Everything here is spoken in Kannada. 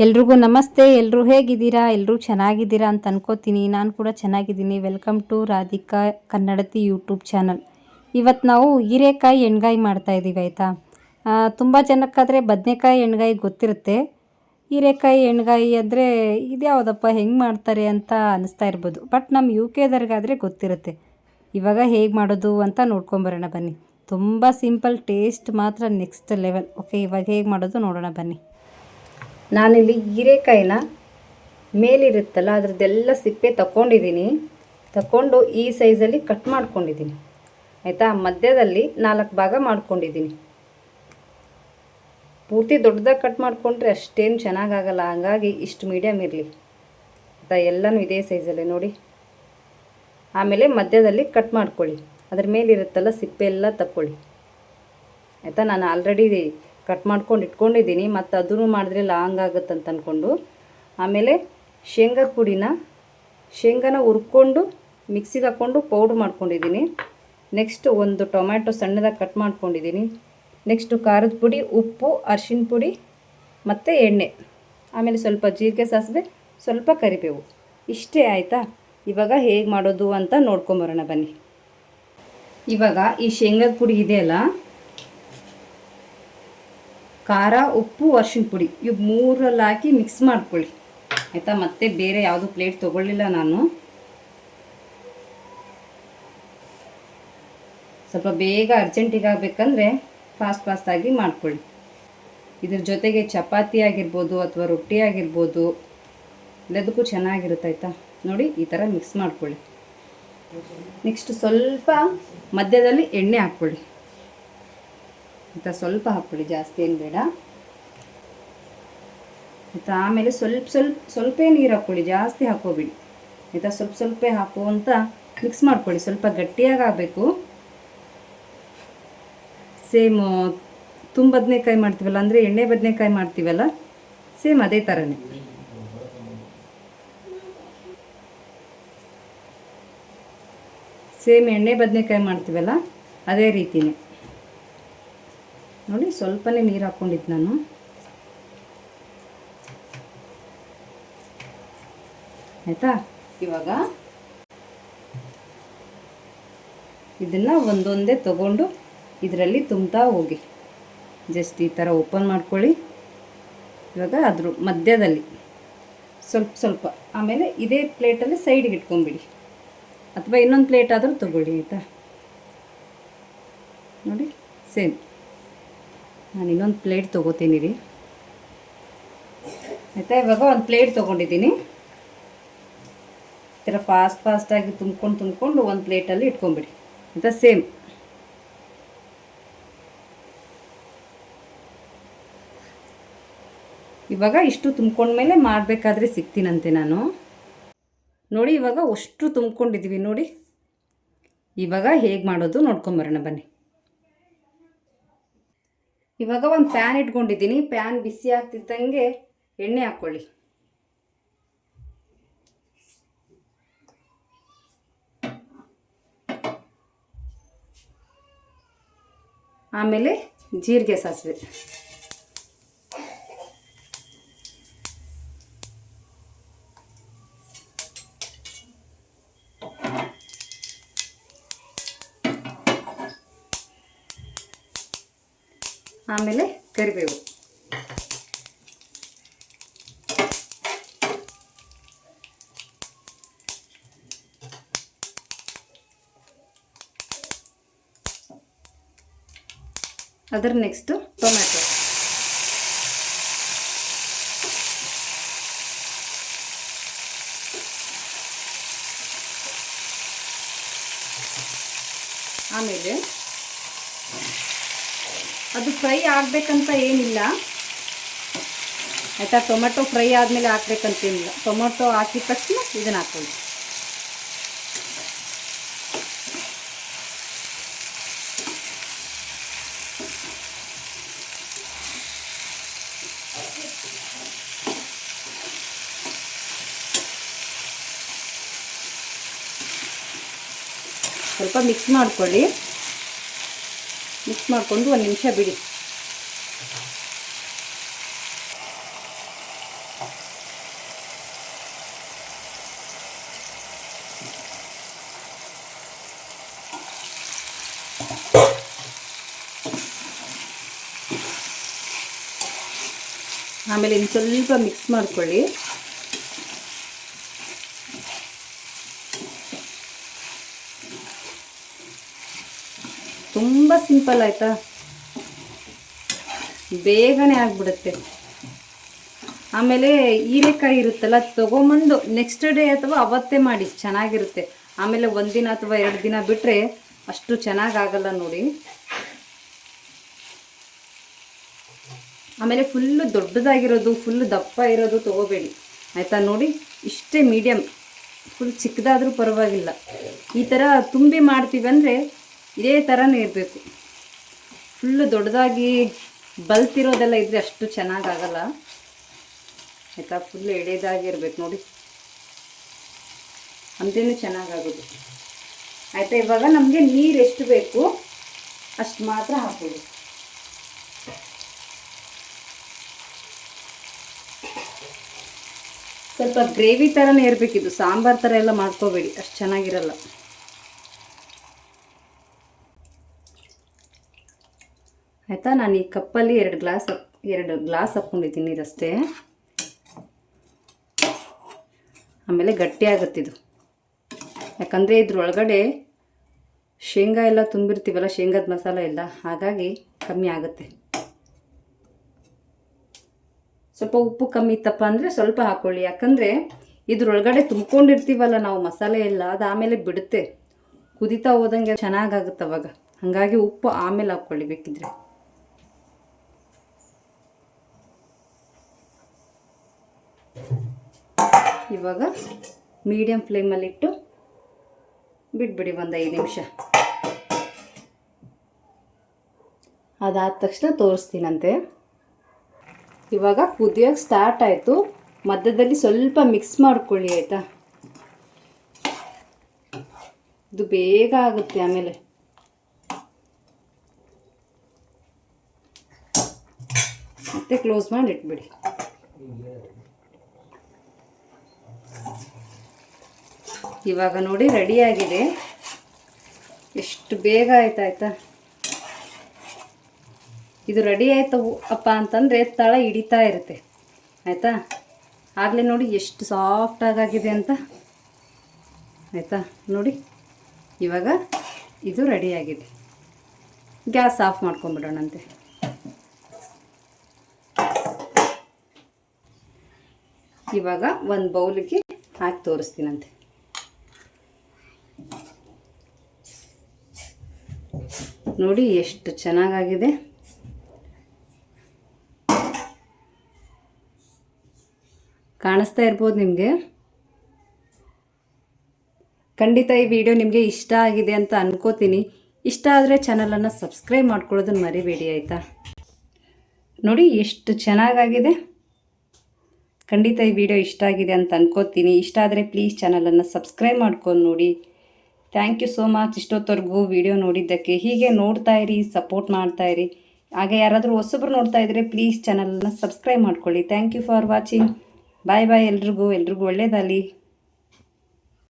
ಎಲ್ರಿಗೂ ನಮಸ್ತೆ. ಎಲ್ಲರೂ ಹೇಗಿದ್ದೀರಾ? ಎಲ್ಲರೂ ಚೆನ್ನಾಗಿದ್ದೀರಾ ಅಂತ ಅನ್ಕೋತೀನಿ. ನಾನು ಕೂಡ ಚೆನ್ನಾಗಿದ್ದೀನಿ. Welcome to Radhika Kannadathi YouTube channel. ಇವತ್ತು ನಾವು ಹೀರೆಕಾಯಿ ಎಣ್ಗಾಯಿ ಮಾಡ್ತಾಯಿದ್ದೀವಿ ಆಯಿತಾ. ತುಂಬ ಜನಕ್ಕಾದರೆ ಬದನೆಕಾಯಿ ಎಣ್ಗಾಯಿ ಗೊತ್ತಿರುತ್ತೆ. ಹೀರೆಕಾಯಿ ಎಣ್ಗಾಯಿ ಅಂದರೆ ಇದ್ಯಾವುದಪ್ಪ ಹೆಂಗೆ ಮಾಡ್ತಾರೆ ಅಂತ ಅನಿಸ್ತಾ ಇರ್ಬೋದು. ಬಟ್ ನಮ್ಮ ಯು ಕೆದವ್ರಿಗಾದರೆ ಗೊತ್ತಿರುತ್ತೆ. ಇವಾಗ ಹೇಗೆ ಮಾಡೋದು ಅಂತ ನೋಡ್ಕೊಂಬರೋಣ ಬನ್ನಿ. ತುಂಬ ಸಿಂಪಲ್, ಟೇಸ್ಟ್ ಮಾತ್ರ ನೆಕ್ಸ್ಟ್ ಲೆವೆಲ್. ಓಕೆ, ಇವಾಗ ಹೇಗೆ ಮಾಡೋದು ನೋಡೋಣ ಬನ್ನಿ. ನಾನಿಲ್ಲಿ ಹೀರೆಕಾಯಿನ ಮೇಲಿರುತ್ತಲ್ಲ ಅದರದ್ದೆಲ್ಲ ಸಿಪ್ಪೆ ತಗೊಂಡು ಈ ಸೈಜಲ್ಲಿ ಕಟ್ ಮಾಡ್ಕೊಂಡಿದ್ದೀನಿ ಆಯಿತಾ. ಮಧ್ಯದಲ್ಲಿ 4 ಭಾಗ ಮಾಡ್ಕೊಂಡಿದ್ದೀನಿ. ಪೂರ್ತಿ ದೊಡ್ಡದಾಗಿ ಕಟ್ ಮಾಡಿಕೊಂಡ್ರೆ ಅಷ್ಟೇನು ಚೆನ್ನಾಗಾಗಲ್ಲ, ಹಂಗಾಗಿ ಇಷ್ಟು ಮೀಡಿಯಮ್ ಇರಲಿ ಆಯಿತಾ. ಎಲ್ಲನೂ ಇದೇ ಸೈಜಲ್ಲೇ ನೋಡಿ. ಆಮೇಲೆ ಮಧ್ಯದಲ್ಲಿ ಕಟ್ ಮಾಡ್ಕೊಳ್ಳಿ. ಅದ್ರ ಮೇಲಿರುತ್ತಲ್ಲ ಸಿಪ್ಪೆ ಎಲ್ಲ ತಕ್ಕೊಳ್ಳಿ ಆಯಿತಾ. ನಾನು ಆಲ್ರೆಡಿ ಕಟ್ ಮಾಡ್ಕೊಂಡು ಇಟ್ಕೊಂಡಿದ್ದೀನಿ, ಮತ್ತು ಅದನ್ನು ಮಾಡಿದ್ರೆ ಲಾಂಗ್ ಆಗುತ್ತೆ ಅಂತ ಅಂದ್ಕೊಂಡು. ಆಮೇಲೆ ಶೇಂಗಾನ ಹುರ್ಕೊಂಡು ಮಿಕ್ಸಿಗೆ ಹಾಕ್ಕೊಂಡು ಪೌಡ್ರ್ ಮಾಡ್ಕೊಂಡಿದ್ದೀನಿ. ನೆಕ್ಸ್ಟ್ ಒಂದು ಟೊಮ್ಯಾಟೊ ಸಣ್ಣದಾಗಿ ಕಟ್ ಮಾಡ್ಕೊಂಡಿದ್ದೀನಿ. ನೆಕ್ಸ್ಟು ಖಾರದ ಪುಡಿ, ಉಪ್ಪು, ಅರಿಶಿನ ಪುಡಿ ಮತ್ತು ಎಣ್ಣೆ, ಆಮೇಲೆ ಸ್ವಲ್ಪ ಜೀರಿಗೆ, ಸಾಸಿವೆ, ಸ್ವಲ್ಪ ಕರಿಬೇವು, ಇಷ್ಟೇ ಆಯಿತಾ. ಇವಾಗ ಹೇಗೆ ಮಾಡೋದು ಅಂತ ನೋಡ್ಕೊಂಬರೋಣ ಬನ್ನಿ. ಇವಾಗ ಈ ಶೇಂಗಾದ ಪುಡಿ ಇದೆಯಲ್ಲ, ಖಾರ, ಉಪ್ಪು, ಅರಿಶಿನ ಪುಡಿ ಇವು 3ರಲ್ಲಿ ಹಾಕಿ ಮಿಕ್ಸ್ ಮಾಡ್ಕೊಳ್ಳಿ ಆಯಿತಾ. ಮತ್ತೆ ಬೇರೆ ಯಾವುದು ಪ್ಲೇಟ್ ತೊಗೊಳ್ಳಿಲ್ಲ ನಾನು. ಸ್ವಲ್ಪ ಬೇಗ ಅರ್ಜೆಂಟಿಗೆ ಆಗಬೇಕಂದ್ರೆ ಫಾಸ್ಟಾಗಿ ಮಾಡ್ಕೊಳ್ಳಿ. ಇದ್ರ ಜೊತೆಗೆ ಚಪಾತಿ ಆಗಿರ್ಬೋದು ಅಥವಾ ರೊಟ್ಟಿ ಆಗಿರ್ಬೋದು, ಎಲ್ಲದಕ್ಕೂ ಚೆನ್ನಾಗಿರುತ್ತೆ ಆಯಿತಾ. ನೋಡಿ ಈ ಥರ ಮಿಕ್ಸ್ ಮಾಡ್ಕೊಳ್ಳಿ. ನೆಕ್ಸ್ಟ್ ಸ್ವಲ್ಪ ಮಧ್ಯದಲ್ಲಿ ಎಣ್ಣೆ ಹಾಕ್ಕೊಳ್ಳಿ ಆಯಿತಾ. ಸ್ವಲ್ಪ ಹಾಕ್ಕೊಳ್ಳಿ, ಜಾಸ್ತಿ ಏನು ಬೇಡ ಆಯಿತಾ. ಆಮೇಲೆ ಸ್ವಲ್ಪ ನೀರು ಹಾಕ್ಕೊಳ್ಳಿ, ಜಾಸ್ತಿ ಹಾಕೋಬೇಡಿ ಆಯಿತಾ. ಸ್ವಲ್ಪ ಹಾಕುವಂತ ಮಿಕ್ಸ್ ಮಾಡ್ಕೊಳ್ಳಿ. ಸ್ವಲ್ಪ ಗಟ್ಟಿಯಾಗಿ ಆಗಬೇಕು. ಸೇಮ್ ತುಂಬ ಬದನೆಕಾಯಿ ಮಾಡ್ತೀವಲ್ಲ, ಅಂದರೆ ಎಣ್ಣೆ ಬದನೆಕಾಯಿ ಮಾಡ್ತೀವಲ್ಲ, ಸೇಮ್ ಅದೇ ಥರನೇ. ಎಣ್ಣೆ ಬದನೆಕಾಯಿ ಮಾಡ್ತೀವಲ್ಲ ಅದೇ ರೀತಿಯೇ ನೋಡಿ. ಸ್ವಲ್ಪನೇ ನೀರು ಹಾಕ್ಕೊಂಡಿದ್ದು ನಾನು ಆಯಿತಾ. ಇವಾಗ ಇದನ್ನು ಒಂದೊಂದೇ ತಗೊಂಡು ಇದರಲ್ಲಿ ತುಂಬ್ತಾ ಹೋಗಿ. ಜಸ್ಟ್ ಈ ಥರ ಓಪನ್ ಮಾಡ್ಕೊಳ್ಳಿ. ಇವಾಗ ಅದ್ರ ಮಧ್ಯದಲ್ಲಿ ಸ್ವಲ್ಪ, ಆಮೇಲೆ ಇದೇ ಪ್ಲೇಟಲ್ಲಿ ಸೈಡ್ಗೆ ಇಟ್ಕೊಂಬಿಡಿ, ಅಥವಾ ಇನ್ನೊಂದು ಪ್ಲೇಟ್ ಆದರೂ ತಗೊಳ್ಳಿ ಆಯಿತಾ. ನೋಡಿ ಸೇಮ್ ನಾನು ಇನ್ನೊಂದು ಪ್ಲೇಟ್ ತೊಗೋತೀನಿ ರೀ ಆಯಿತಾ. ಇವಾಗ ಒಂದು ಪ್ಲೇಟ್ ತೊಗೊಂಡಿದ್ದೀನಿ. ಈ ಥರ ಫಾಸ್ಟಾಗಿ ತುಂಬ್ಕೊಂಡು ಒಂದು ಪ್ಲೇಟಲ್ಲಿ ಇಟ್ಕೊಂಬಿಡಿ ಆಯಿತಾ. ಸೇಮ್ ಇವಾಗ ಇಷ್ಟು ತುಂಬ್ಕೊಂಡ್ಮೇಲೆ ಮಾಡಬೇಕಾದ್ರೆ ಸಿಗ್ತೀನಂತೆ ನಾನು. ನೋಡಿ ಇವಾಗ ಅಷ್ಟು ತುಂಬ್ಕೊಂಡಿದ್ದೀವಿ ನೋಡಿ. ಇವಾಗ ಹೇಗೆ ಮಾಡೋದು ನೋಡ್ಕೊಂಬರೋಣ ಬನ್ನಿ. ಇವಾಗ ಒಂದು ಪ್ಯಾನ್ ಇಟ್ಕೊಂಡಿದ್ದೀನಿ. ಪ್ಯಾನ್ ಬಿಸಿ ಆಗ್ತಿದ್ದಂಗೆ ಎಣ್ಣೆ ಹಾಕ್ಕೊಳ್ಳಿ. ಆಮೇಲೆ ಜೀರಿಗೆ, ಸಾಸಿವೆ, ಆಮೇಲೆ ಕರಿಬೇವು, ಅದರ ನೆಕ್ಸ್ಟು ಟೊಮ್ಯಾಟೊ, ಆಮೇಲೆ ಅದು ಫ್ರೈ ಆಗಬೇಕಂತ ಏನಿಲ್ಲ ಆಯಿತಾ. ಟೊಮೆಟೊ ಫ್ರೈ ಆದಮೇಲೆ ಹಾಕ್ಬೇಕಂತೇನಿಲ್ಲ. ಟೊಮೆಟೊ ಹಾಕಿದ ತಕ್ಷಣ ಇದನ್ನು ಹಾಕ್ಕೊಳ್ಳಿ. ಸ್ವಲ್ಪ ಮಿಕ್ಸ್ ಮಾಡ್ಕೊಳ್ಳಿ. ಮಿಕ್ಸ್ ಮಾಡಿಕೊಂಡು ಒಂದು ನಿಮಿಷ ಬಿಡಿ. ಆಮೇಲೆ ಇನ್ನು ಸ್ವಲ್ಪ ಮಿಕ್ಸ್ ಮಾಡ್ಕೊಳ್ಳಿ. ತುಂಬ ಸಿಂಪಲ್ ಆಯಿತಾ, ಬೇಗನೆ ಆಗಿಬಿಡುತ್ತೆ. ಆಮೇಲೆ ಹೀರೆಕಾಯಿ ಇರುತ್ತಲ್ಲ, ತೊಗೊಂಬಂದು ನೆಕ್ಸ್ಟ್ ಡೇ ಅಥವಾ ಅವತ್ತೇ ಮಾಡಿ, ಚೆನ್ನಾಗಿರುತ್ತೆ. ಆಮೇಲೆ ಒಂದಿನ ಅಥವಾ 2 ದಿನ ಬಿಟ್ಟರೆ ಅಷ್ಟು ಚೆನ್ನಾಗಾಗಲ್ಲ ನೋಡಿ. ಆಮೇಲೆ ಫುಲ್ಲು ದೊಡ್ಡದಾಗಿರೋದು, ಫುಲ್ಲು ದಪ್ಪ ಇರೋದು ತೊಗೋಬೇಡಿ ಆಯಿತಾ. ನೋಡಿ ಇಷ್ಟೇ ಮೀಡಿಯಮ್, ಫುಲ್ ಚಿಕ್ಕದಾದರೂ ಪರವಾಗಿಲ್ಲ. ಈ ಥರ ತುಂಬಿ ಮಾಡ್ತೀವಿ ಅಂದರೆ ಇದೇ ಥರನೇ ಇರಬೇಕು. ಫುಲ್ಲು ದೊಡ್ಡದಾಗಿ ಬಲ್ತಿರೋದೆಲ್ಲ ಇದ್ದರೆ ಅಷ್ಟು ಚೆನ್ನಾಗಾಗಲ್ಲ ಆಯಿತಾ. ಫುಲ್ಲು ಎಳೆದಾಗಿರ್ಬೇಕು ನೋಡಿ, ಅಂದ್ರೇ ಚೆನ್ನಾಗಾಗೋದು ಆಯಿತಾ. ಇವಾಗ ನಮಗೆ ನೀರು ಎಷ್ಟು ಬೇಕು ಅಷ್ಟು ಮಾತ್ರ ಹಾಕೋದು. ಸ್ವಲ್ಪ ಗ್ರೇವಿ ಥರನೇ ಇರಬೇಕಿದು, ಸಾಂಬಾರು ಥರ ಎಲ್ಲ ಮಾಡ್ಕೋಬೇಡಿ, ಅಷ್ಟು ಚೆನ್ನಾಗಿರಲ್ಲ ಆಯಿತಾ. ನಾನು ಈ ಕಪ್ಪಲ್ಲಿ 2 ಗ್ಲಾಸ್ ಹಾಕ್ಕೊಂಡಿದ್ದೀನಿ ನೀರಷ್ಟೇ. ಆಮೇಲೆ ಗಟ್ಟಿ ಆಗುತ್ತಿದು, ಯಾಕಂದರೆ ಇದ್ರೊಳಗಡೆ ಶೇಂಗಾ ಎಲ್ಲ ತುಂಬಿರ್ತೀವಲ್ಲ, ಶೇಂಗಾದ ಮಸಾಲ ಎಲ್ಲ, ಹಾಗಾಗಿ ಕಮ್ಮಿ ಆಗುತ್ತೆ. ಸ್ವಲ್ಪ ಉಪ್ಪು ಕಮ್ಮಿ ಇತ್ತಪ್ಪ ಅಂದರೆ ಸ್ವಲ್ಪ ಹಾಕ್ಕೊಳ್ಳಿ, ಯಾಕಂದರೆ ಇದ್ರೊಳಗಡೆ ತುಂಬ್ಕೊಂಡಿರ್ತೀವಲ್ಲ ನಾವು ಮಸಾಲೆ ಎಲ್ಲ, ಅದು ಆಮೇಲೆ ಬಿಡುತ್ತೆ, ಕುದಿತಾ ಹೋದಂಗೆ ಚೆನ್ನಾಗಾಗುತ್ತೆ ಅವಾಗ. ಹಾಗಾಗಿ ಉಪ್ಪು ಆಮೇಲೆ ಹಾಕ್ಕೊಳ್ಳಿ ಬೇಕಿದ್ರೆ. ಇವಾಗ ಮೀಡಿಯಮ್ ಫ್ಲೇಮಲ್ಲಿಟ್ಟು ಬಿಟ್ಬಿಡಿ ಒಂದು 5 ನಿಮಿಷ. ಅದಾದ ತಕ್ಷಣ ತೋರಿಸ್ತೀನಂತೆ. ಇವಾಗ ಕುದಿಯೋಕ್ಕೆ ಸ್ಟಾರ್ಟ್ ಆಯಿತು. ಮಧ್ಯದಲ್ಲಿ ಸ್ವಲ್ಪ ಮಿಕ್ಸ್ ಮಾಡ್ಕೊಳ್ಳಿ ಆಯಿತಾ, ಇದು ಬೇಗ ಆಗುತ್ತೆ. ಆಮೇಲೆ ಮತ್ತೆ ಕ್ಲೋಸ್ ಮಾಡಿ ಇಟ್ಬಿಡಿ. ಇವಾಗ ನೋಡಿ ರೆಡಿಯಾಗಿದೆ, ಎಷ್ಟು ಬೇಗ ಆಯ್ತಾಯ್ತಾ. ಇದು ರೆಡಿ ಆಯ್ತು ಅಪ್ಪ ಅಂತಂದರೆ ತಳ ಹಿಡಿತಾ ಇರುತ್ತೆ ಆಯಿತಾ. ಆಗಲೇ ನೋಡಿ ಎಷ್ಟು ಸಾಫ್ಟಾಗಿದೆ ಅಂತ ಆಯಿತಾ. ನೋಡಿ ಇವಾಗ ಇದು ರೆಡಿಯಾಗಿದೆ. ಗ್ಯಾಸ್ ಆಫ್ ಮಾಡ್ಕೊಂಬಿಡೋಣಂತೆ. ಇವಾಗ ಒಂದು ಬೌಲಿಗೆ ಹಾಕಿ ತೋರಿಸ್ತೀನಂತೆ. ನೋಡಿ ಎಷ್ಟು ಚೆನ್ನಾಗಾಗಿದೆ. ಕಾಣಿಸ್ತಾ ಇರ್ಬೋದು ನಿಮಗೆ. ಖಂಡಿತ ಈ ವಿಡಿಯೋ ನಿಮಗೆ ಇಷ್ಟ ಆಗಿದೆ ಅಂತ ಅನ್ಕೋತೀನಿ. ಇಷ್ಟ ಆದರೆ ಚಾನಲನ್ನು ಸಬ್ಸ್ಕ್ರೈಬ್ ಮಾಡ್ಕೊಳ್ಳೋದನ್ನು ಮರಿಬೇಡಿ ಆಯಿತಾ. ನೋಡಿ ಎಷ್ಟು ಚೆನ್ನಾಗಾಗಿದೆ. ಖಂಡಿತ ಈ ವಿಡಿಯೋ ಇಷ್ಟ ಆಗಿದೆ ಅಂತ ಅನ್ಕೋತೀನಿ. ಇಷ್ಟ ಆದರೆ ಪ್ಲೀಸ್ ಚಾನಲನ್ನು ಸಬ್ಸ್ಕ್ರೈಬ್ ಮಾಡ್ಕೊಂಡು ನೋಡಿ. ಥ್ಯಾಂಕ್ ಯು ಸೋ ಮಚ್ ಇಷ್ಟೊತ್ತವರೆಗೂ ವಿಡಿಯೋ ನೋಡಿದ್ದಕ್ಕೆ. ಹೀಗೆ ನೋಡ್ತಾ ಇರಿ, ಸಪೋರ್ಟ್ ಮಾಡ್ತಾಯಿರಿ. ಹಾಗೆ ಯಾರಾದರೂ ಹೊಸಬ್ರು ನೋಡ್ತಾ ಇದ್ದರೆ ಪ್ಲೀಸ್ ಚಾನಲನ್ನು ಸಬ್ಸ್ಕ್ರೈಬ್ ಮಾಡ್ಕೊಳ್ಳಿ. Thank you for watching. Bye bye ಎಲ್ರಿಗೂ ಒಳ್ಳೆಯದಾಗಲಿ.